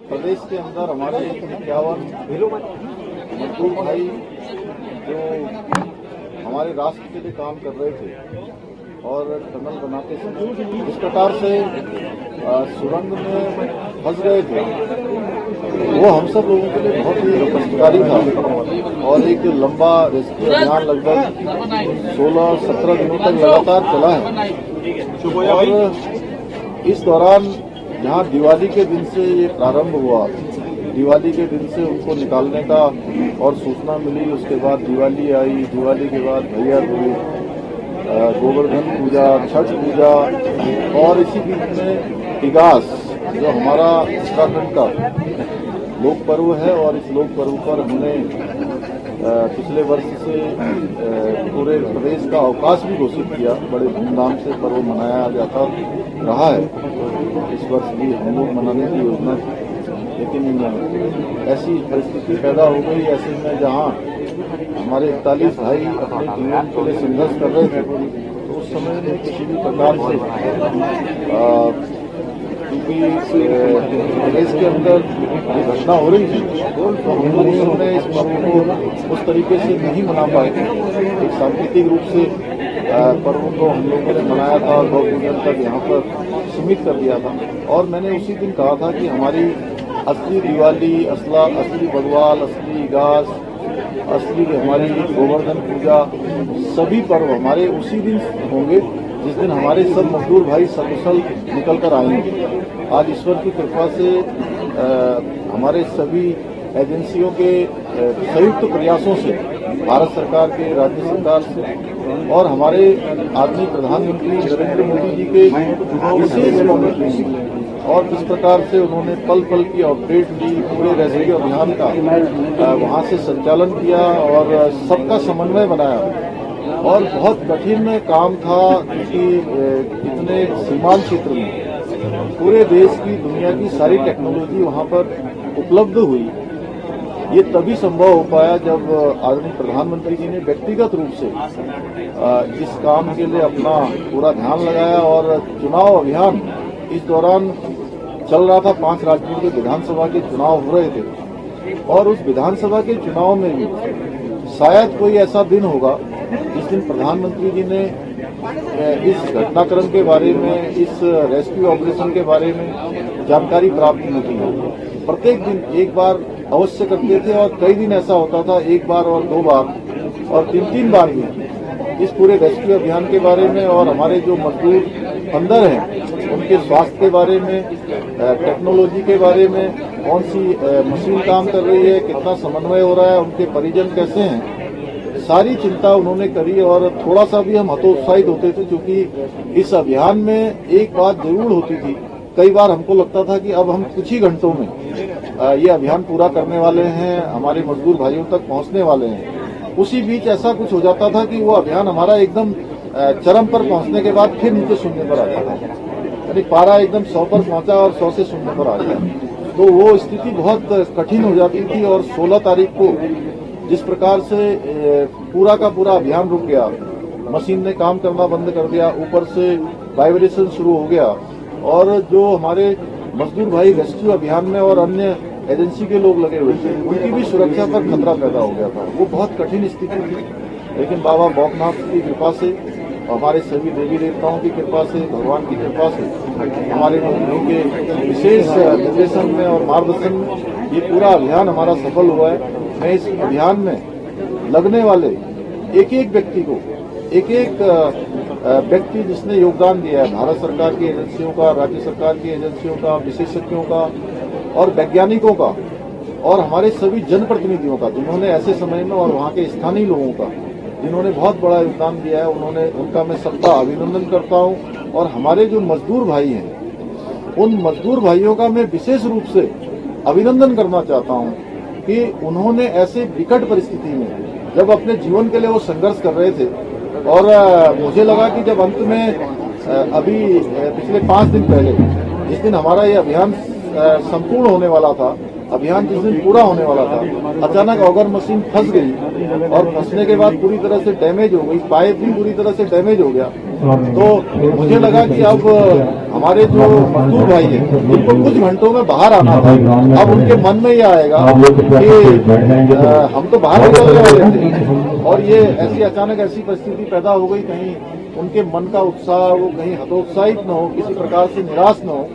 प्रदेश के अंदर हमारे 51 मजदूर भाई जो हमारे राष्ट्र के लिए काम कर रहे थे और टनल बनाते समय इस प्रकार से सुरंग में फंस गए थे, वो हम सब लोगों के लिए बहुत ही कष्टकारी था और एक लंबा रेस्क्यू अभियान लगभग 16-17 दिनों तक लगातार चला है। और इस दौरान जहां दिवाली के दिन से ये प्रारंभ हुआ, दिवाली के दिन से उनको निकालने का और सूचना मिली, उसके बाद दिवाली आई, दिवाली के बाद भैया दूज, गोवर्धन पूजा, छठ पूजा और इसी बीच में इगास जो हमारा उत्तराखंड का लोक पर्व है और इस लोक पर्व पर हमने पिछले वर्ष से पूरे प्रदेश का अवकाश भी घोषित किया। बड़े धूमधाम से पर्व मनाया जाता रहा है। इस वर्ष भी हम लोग मनाने की योजना थी, लेकिन ऐसी परिस्थिति पैदा हो गई ऐसे में जहां हमारे 41 भाई अपने जीवन के लिए संघर्ष कर रहे थे, तो उस समय में किसी भी प्रकार से क्योंकि प्रदेश के अंदर जो घटना हो रही थी तो हम लोगों ने इस पर्व को उस तरीके से नहीं मना पाए थे। एक सांकेतिक रूप से पर्व को हम लोगों ने मनाया था और गौ पूजन तक यहाँ पर सीमित कर दिया था। और मैंने उसी दिन कहा था कि हमारी असली दिवाली, असली बगवाल, असली इगास, असली हमारी गोवर्धन पूजा, सभी पर्व हमारे उसी दिन होंगे जिस दिन हमारे सब मजदूर भाई सकुशल निकल कर आएंगे। आज ईश्वर की कृपा से हमारे सभी एजेंसियों के संयुक्त प्रयासों से, भारत सरकार के, राज्य सरकार से और हमारे आदरणीय प्रधानमंत्री नरेंद्र मोदी जी के विशेष मॉनिटरिंग और जिस प्रकार से उन्होंने पल पल की अपडेट ली, पूरे रेस्क्यू अभियान का वहां से संचालन किया और सबका समन्वय बनाया। और बहुत कठिन काम था कि इतने सीमांत क्षेत्र में पूरे देश की, दुनिया की सारी टेक्नोलॉजी वहां पर उपलब्ध हुई। ये तभी संभव हो पाया जब आदरणीय प्रधानमंत्री जी ने व्यक्तिगत रूप से इस काम के लिए अपना पूरा ध्यान लगाया। और चुनाव अभियान इस दौरान चल रहा था, 5 राज्यों के विधानसभा के चुनाव हो रहे थे और उस विधानसभा के चुनाव में भी शायद कोई ऐसा दिन होगा जिस दिन प्रधानमंत्री जी ने इस घटनाक्रम के बारे में, इस रेस्क्यू ऑपरेशन के बारे में जानकारी प्राप्त नहीं की है। प्रत्येक दिन एक बार अवश्य करते थे और कई दिन ऐसा होता था 1 बार और 2 बार और 3-3 बार भी इस पूरे रेस्क्यू अभियान के बारे में और हमारे जो मजदूर अंदर हैं उनके स्वास्थ्य के बारे में, टेक्नोलॉजी के बारे में, कौन सी मशीन काम कर रही है, कितना समन्वय हो रहा है, उनके परिजन कैसे हैं, सारी चिंता उन्होंने करी। और थोड़ा सा भी हम हतोत्साहित होते थे क्योंकि इस अभियान में एक बात जरूर होती थी, कई बार हमको लगता था कि अब हम कुछ ही घंटों में ये अभियान पूरा करने वाले हैं, हमारे मजदूर भाइयों तक पहुंचने वाले हैं। उसी बीच ऐसा कुछ हो जाता था कि वो अभियान हमारा एकदम चरम पर पहुंचने के बाद फिर नीचे शून्य पर आ जाता था, यानी पारा एकदम 100 पर पहुंचा और 100 से शून्य पर आ गया। तो वो स्थिति बहुत कठिन हो जाती थी। और 16 तारीख को जिस प्रकार से पूरा का पूरा अभियान रुक गया, मशीन ने काम करना बंद कर दिया, ऊपर से वाइब्रेशन शुरू हो गया और जो हमारे मजदूर भाई रेस्क्यू अभियान में और अन्य एजेंसी के लोग लगे हुए थे, उनकी भी सुरक्षा पर खतरा पैदा हो गया था। वो बहुत कठिन स्थिति थी, लेकिन बाबा भौकनाथ की कृपा से, हमारे सभी देवी देवताओं की कृपा से, भगवान की कृपा से, हमारे मंत्रियों के विशेष निर्देशन में और मार्गदर्शन में ये पूरा अभियान हमारा सफल हुआ है। मैं इस अभियान में लगने वाले एक एक व्यक्ति को, एक एक व्यक्ति जिसने योगदान दिया है, भारत सरकार की एजेंसियों का, राज्य सरकार की एजेंसियों का, विशेषज्ञों का और वैज्ञानिकों का और हमारे सभी जनप्रतिनिधियों का, जिन्होंने ऐसे समय में, और वहां के स्थानीय लोगों का जिन्होंने बहुत बड़ा योगदान दिया है, उनका मैं सबका अभिनंदन करता हूं। और हमारे जो मजदूर भाई हैं, उन मजदूर भाइयों का मैं विशेष रूप से अभिनंदन करना चाहता हूं कि उन्होंने ऐसे विकट परिस्थिति में जब अपने जीवन के लिए वो संघर्ष कर रहे थे और मुझे लगा कि जब अंत में अभी पिछले 5 दिन पहले, जिस दिन हमारा ये अभियान संपूर्ण होने वाला था, अभियान जिस दिन पूरा होने वाला था, अचानक ऑगर मशीन फंस गई और फंसने के बाद पूरी तरह से डैमेज हो गई, पाइप भी पूरी तरह से डैमेज हो गया। तो मुझे लगा कि अब हमारे जो मजदूर भाई हैं जिनको कुछ घंटों में बाहर आना था, अब उनके मन में ये आएगा कि हम तो बाहर निकलने वाले थे और ये ऐसी अचानक ऐसी परिस्थिति पैदा हो गई, कहीं उनके मन का उत्साह वो कहीं हतोत्साहित न हो, किसी प्रकार से निराश न हो।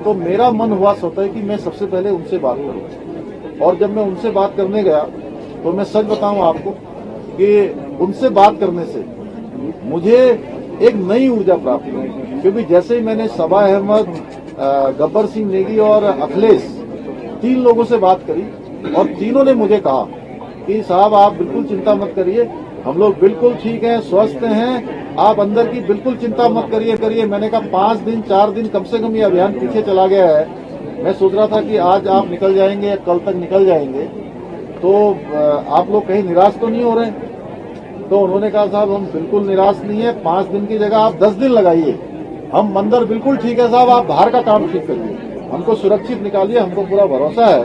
तो मेरा मन हुआ स्वतः कि मैं सबसे पहले उनसे बात करूं। और जब मैं उनसे बात करने गया तो मैं सच बताऊं आपको कि उनसे बात करने से मुझे एक नई ऊर्जा प्राप्त हुई, क्योंकि जैसे ही मैंने सबा अहमद, गब्बर सिंह नेगी और अखिलेश 3 लोगों से बात करी और तीनों ने मुझे कहा कि साहब आप बिल्कुल चिंता मत करिए, हम लोग बिल्कुल ठीक हैं, स्वस्थ हैं, आप अंदर की बिल्कुल चिंता मत करिए। मैंने कहा 5 दिन 4 दिन कम से कम ये अभियान पीछे चला गया है। मैं सोच रहा था कि आज आप निकल जाएंगे या कल तक निकल जाएंगे, तो आप लोग कहीं निराश तो नहीं हो रहे? तो उन्होंने कहा साहब हम बिल्कुल निराश नहीं है, 5 दिन की जगह आप 10 दिन लगाइए, हम अंदर बिल्कुल ठीक है साहब, आप बाहर का काम ठीक करिए, हमको सुरक्षित निकालिए, हमको पूरा भरोसा है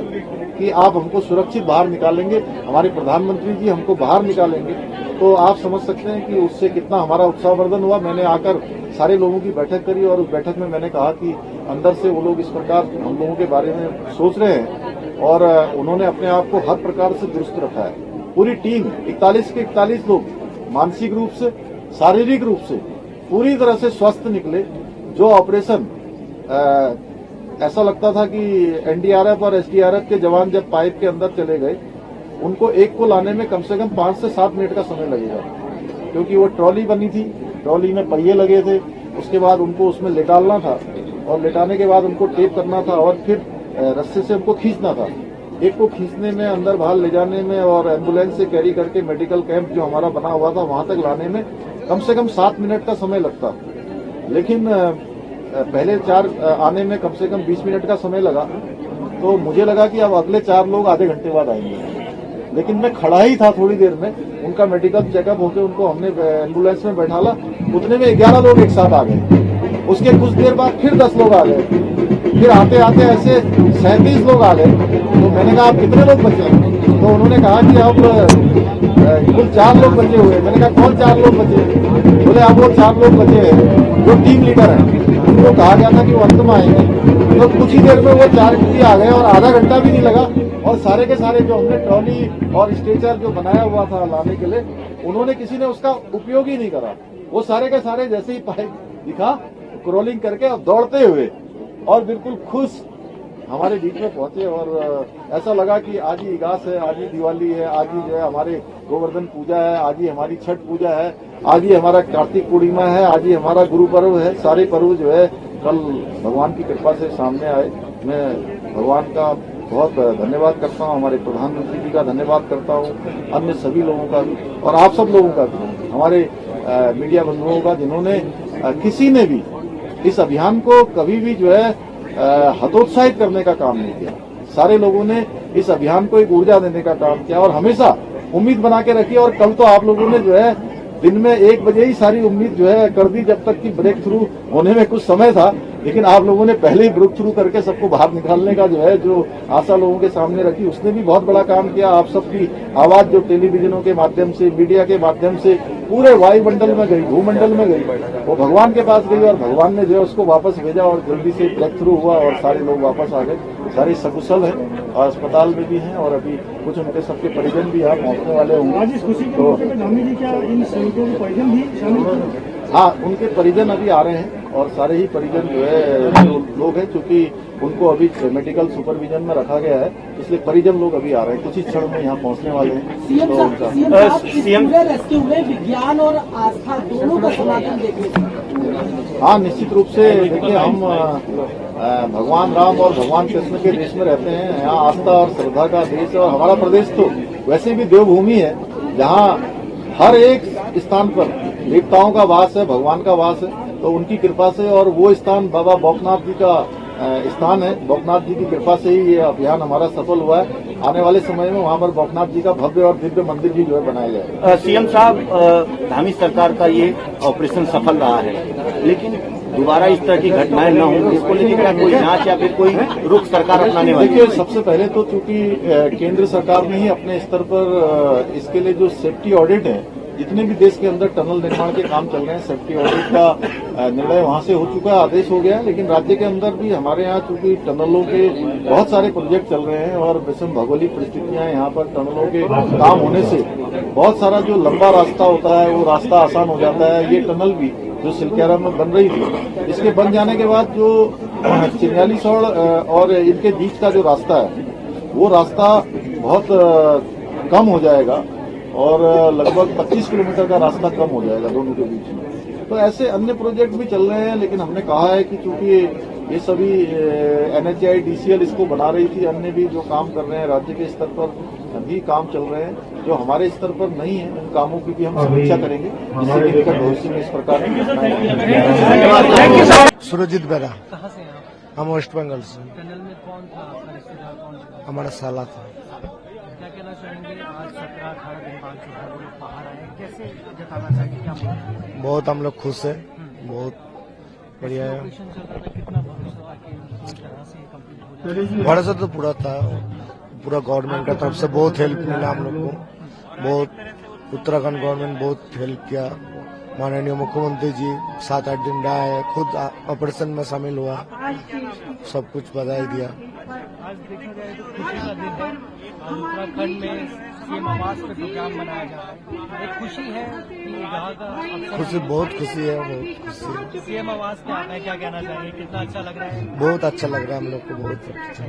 कि आप हमको सुरक्षित बाहर निकालेंगे, हमारे प्रधानमंत्री जी हमको बाहर निकालेंगे। तो आप समझ सकते हैं कि उससे कितना हमारा उत्साहवर्धन हुआ। मैंने आकर सारे लोगों की बैठक करी और उस बैठक में मैंने कहा कि अंदर से वो लोग इस प्रकार हम लोगों के बारे में सोच रहे हैं और उन्होंने अपने आप को हर प्रकार से दुरुस्त रखा है। पूरी टीम 41 के 41 लोग मानसिक रूप से, शारीरिक रूप से पूरी तरह से स्वस्थ निकले। जो ऑपरेशन ऐसा लगता था कि एनडीआरएफ और एसडीआरएफ के जवान जब पाइप के अंदर चले गए, उनको एक को लाने में कम से कम 5 से 7 मिनट का समय लगेगा, क्योंकि वो ट्रॉली बनी थी, ट्रॉली में पहिए लगे थे, उसके बाद उनको उसमें लेटालना था और लेटाने के बाद उनको टेप करना था और फिर रस्से से उनको खींचना था। एक को खींचने में, अंदर बाहर ले जाने में और एम्बुलेंस से कैरी करके मेडिकल कैंप जो हमारा बना हुआ था वहां तक लाने में कम से कम 7 मिनट का समय लगता। लेकिन पहले 4 आने में कम से कम 20 मिनट का समय लगा। तो मुझे लगा कि अब अगले 4 लोग आधे घंटे बाद आएंगे, लेकिन मैं खड़ा ही था थोड़ी देर में, उनका मेडिकल चेकअप होकर उनको हमने एम्बुलेंस में बैठाला, उतने में 11 लोग एक साथ आ गए। उसके कुछ देर बाद फिर 10 लोग आ गए, फिर आते आते ऐसे 37 लोग आ गए। तो मैंने कहा आप कितने लोग बचे हैं? तो उन्होंने कहा कि अब कुल 4 लोग बचे हुए। मैंने कहा कौन 4 लोग बचे? बोले अब वो 4 लोग बचे हैं जो टीम लीडर हैं, उनको कहा गया था कि वो अंत में आएंगे। तो कुछ ही देर में वो 4 व्यक्ति आ गए और आधा घंटा भी नहीं लगा और सारे के सारे जो हमने ट्रॉली और स्ट्रेचर जो बनाया हुआ था लाने के लिए, उन्होंने किसी ने उसका उपयोग ही नहीं करा। वो सारे के सारे जैसे ही पाइप दिखा क्रॉलिंग करके और दौड़ते हुए और बिल्कुल खुश हमारे बीच में पहुंचे। और ऐसा लगा कि आज ही इगास है, आज ही दिवाली है, आज ही जो है हमारे गोवर्धन पूजा है, आज ही हमारी छठ पूजा है, आज ही हमारा कार्तिक पूर्णिमा है, आज ही हमारा गुरु पर्व है। सारे पर्व जो है कल भगवान की कृपा से सामने आए। मैं भगवान का बहुत धन्यवाद करता हूँ, हमारे प्रधानमंत्री जी का धन्यवाद करता हूँ, अन्य सभी लोगों का भी और आप सब लोगों का भी, हमारे मीडिया बंधुओं का, जिन्होंने किसी ने भी इस अभियान को कभी भी जो है हतोत्साहित करने का काम नहीं किया। सारे लोगों ने इस अभियान को एक ऊर्जा देने का काम किया और हमेशा उम्मीद बना के रखी। और कल तो आप लोगों ने जो है दिन में 1 बजे ही सारी उम्मीद जो है कर दी, जब तक कि ब्रेक थ्रू होने में कुछ समय था, लेकिन आप लोगों ने पहले ही ब्रेक थ्रू करके सबको बाहर निकालने का जो है जो आशा लोगों के सामने रखी, उसने भी बहुत बड़ा काम किया। आप सबकी आवाज जो टेलीविजनों के माध्यम से, मीडिया के माध्यम से पूरे वायुमंडल में गई, भूमंडल में गई, वो भगवान के पास गई और भगवान ने जो है उसको वापस भेजा और जल्दी से ब्रेक थ्रू हुआ और सारे लोग वापस आ गए। सारे सकुशल हैं और अस्पताल में भी हैं और अभी कुछ उनके सबके परिजन भी यहाँ पहुंचने वाले होंगे। तो हाँ, उनके परिजन अभी आ रहे हैं और सारे ही परिजन जो है जो लोग हैं, क्योंकि उनको अभी मेडिकल सुपरविजन में रखा गया है, इसलिए परिजन लोग अभी आ रहे हैं, कुछ ही क्षण में यहाँ पहुँचने वाले हैं। सीएम रेस्क्यू में विज्ञान और आस्था दोनों का समागम देखने। हाँ, निश्चित रूप से देखिए, हम भगवान राम और भगवान कृष्ण के देश में रहते हैं। यहाँ आस्था और श्रद्धा का देश है और हमारा प्रदेश तो वैसे भी देवभूमि है, जहाँ हर एक स्थान पर देवताओं का वास है, भगवान का वास है। तो उनकी कृपा से, और वो स्थान बाबा बौखनाथ जी का स्थान है, बौखनाथ जी की कृपा से ही ये अभियान हमारा सफल हुआ है। आने वाले समय में वहाँ पर बौखनाथ जी का भव्य और दिव्य मंदिर भी जो है बनाया जाएगा। सीएम साहब, धामी सरकार का ये ऑपरेशन सफल रहा है, लेकिन दोबारा इस तरह की घटनाएं न हो, इसको लेकर क्या कोई जांच या फिर कोई रुख सरकार अपनाने वाली है? देखिए, सबसे पहले तो चूंकि केंद्र सरकार ने ही अपने स्तर पर इसके लिए जो सेफ्टी ऑडिट है, जितने भी देश के अंदर टनल निर्माण के काम चल रहे हैं, सेफ्टी ऑडिट का निर्णय वहां से हो चुका है, आदेश हो गया है। लेकिन राज्य के अंदर भी हमारे यहाँ चूंकि टनलों के बहुत सारे प्रोजेक्ट चल रहे हैं और विषम भौगोलिक परिस्थितियां यहाँ पर टनलों के काम होने से बहुत सारा जो लंबा रास्ता होता है वो रास्ता आसान हो जाता है। ये टनल भी जो सिलक्यारा में बन रही थी, इसके बन जाने के बाद जो चिन्यालीसौड़ और इनके बीच का जो रास्ता है वो रास्ता बहुत कम हो जाएगा और लगभग 25 किलोमीटर का रास्ता कम हो जाएगा दोनों के बीच में। तो ऐसे अन्य प्रोजेक्ट भी चल रहे हैं, लेकिन हमने कहा है कि चूंकि ये सभी NHAI DCL इसको बना रही थी, अन्य भी जो काम कर रहे हैं राज्य के स्तर पर भी काम चल रहे हैं जो हमारे स्तर पर नहीं है, उन कामों की भी हम समीक्षा करेंगे जिससे कि निकट भविष्य में इस प्रकार की घटनाएं। सुरजीत बेरा, कहाँ से हैं आप? हम वेस्ट बंगाल से। टनल में कौन था आपका रिश्तेदार, कौन था? हमारा साला था। क्या कहना चाहेंगे, आज 17-18 दिन बाद जो है वो लोग बाहर आए, कैसे जताना चाहिए, क्या बोलेंगे? बहुत हम लोग खुश है, बहुत बढ़िया है। ऑपरेशन चल रहा था, कितना भरोसा था कि पूरी तरह से कंप्लीट हो जाएगा? भरोसा तो पूरा था, पूरा गवर्नमेंट का तरफ से बहुत हेल्प मिला हम लोग को, बहुत उत्तराखंड गवर्नमेंट बहुत हेल्प किया। माननीय मुख्यमंत्री जी 7-8 दिन रहे, खुद ऑपरेशन में शामिल हुआ, सब कुछ बधाई दिया। आज देखा जाए तो खुशी का दिन है, उत्तराखंड में सीएम आवास पे प्रोग्राम मनाया जा रहा है। एक खुशी है कि यहाँ का अफसर खुशी, बहुत खुशी है, बहुत खुशी। सीएम आवास पे आता है, क्या कहना चाहिए, कितना अच्छा लग रहा है? बहुत अच्छा लग रहा है हम लोग को, बहुत अच्छा।